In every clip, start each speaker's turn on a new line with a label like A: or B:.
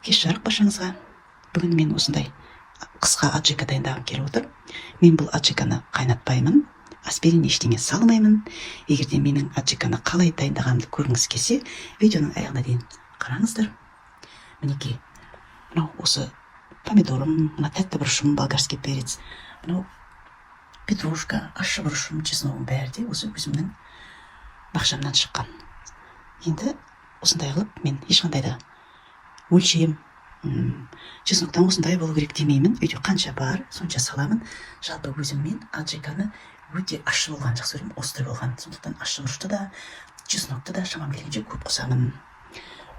A: Кеш жарық баршаңызға. Бүгін мен осындай қысқа аджика дайындағым келіп отыр. Мен бұл аджиканы қайнатпаймын, аспирин ештеңе салмаймын. Егерде менің аджиканы қалай дайындағанымды көргіңіз келсе, видеоның аяғына дейін қараңыздар. Мінекей, мынау осы помидорым, мына тәтті бұрышым, болгарский перец, мынау петрушка, ащы бұрышым, чесногым бәрі де осы өзімнің бақшамнан шыққан. Енді осындай қылып мен ешқандай да өлшем, чесноктан осындай болу керек демеймін. Үйде қанша бар, сонша саламын. Жалпы өзім мен аджиканы өте ащы болған жақсы көремін, острый болған. Сондықтан ащы бұрышты да, чеснокты да шамам келгенше көп қосамын.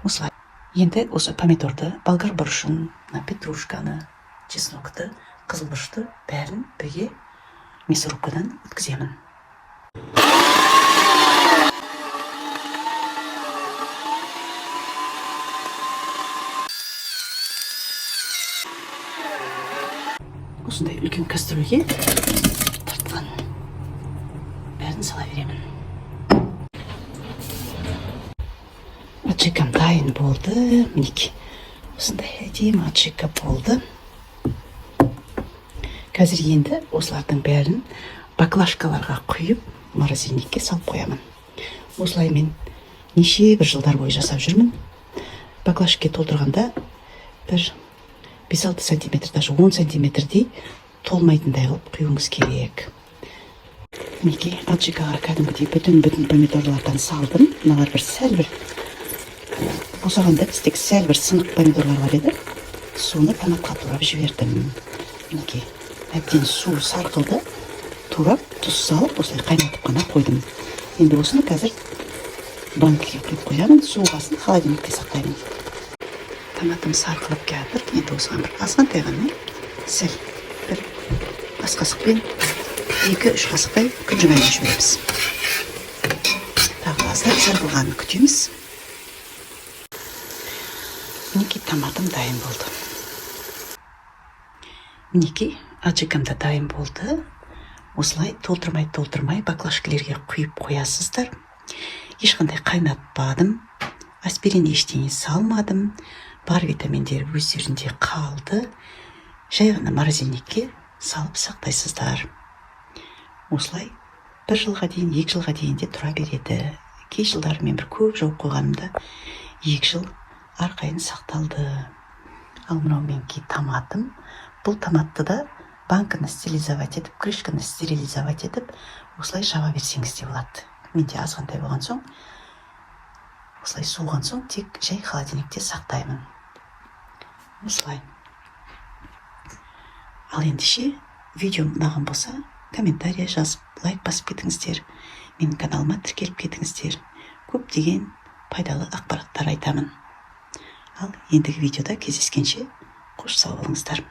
A: Осылай. Енді осы помидорды, болгар бұрышын, петрушканы, чеснокты, қызыл бұрышты бәрін бірге мясорубкадан өткіземін. Осындай үлкен кастрөлге тартқан бәрін сала беремін. Аджикам дайын болды. Мінекей осындай әдемі аджика болды. Қазір енді осылардың бәрін баклажкаларға құйып морозильникке салып қоямын. Осылай мен неше бір жылдар бойы жасап жүрмін. Баклажкаға толтырғанда бір 5-6 сантиметр, даже 10 сантиметрдей толмайтындай қылып құюыңыз керек. Мінекей аджикаға кәдімгідей бүтін помидорлардан салдым. Мыналар бір сәл бір босағанда тістек сәл бір сынық помидорлар бар еді. Соны томатқа турап жібердім. Мінекей әбден су сарқылды. Турап тұз салып осылай қайнатып қана қойдым. Енді осыны қазір банкіге құйып қоямын. Суығасын холодильникте сақтаймын. Томатым сарқылып келіп, енді осыған бір азғантай ғана сәл бір ас қасықпен 2-3 қасықтай күнжім айнап жібереміз. Тағы аздап сарқылғанын күтеміз. Мінекей томатым дайын болды. Мінекей аджикам да дайын болды. Осылай толтырмай баклажкаларға құйып қоясыздар. Ешқандай қайнатпадым, аспирин ештеңе салмадым. Бар витаминдер өздерінде қалды. Жай ғана морозильникке салып сақтайсыздар. Осылай 1 жылға дейін, 2 жылға дейін де тұра береді. Кей жылдары мен бір көп жауып қойғанымда 2 жыл арқайын сақталды. Ал мынау менің томатым. Бұл томатты да банканы стерилизовать етіп, крышканы стерилизовать етіп, осылай жаба берсеңіз де болады. Менде азғантай болған соң, осылай суыған соң тек жай холодильникте сақтаймын. Осылай. Ал ендеше видеом ұнаған болса, комментария жазып, лайк басып кетіңіздер. Менің каналыма тіркеліп кетіңіздер. Көптеген пайдалы ақпараттар айтамын. Ал ендігі видеода кездескенше қош сау болыңыздар.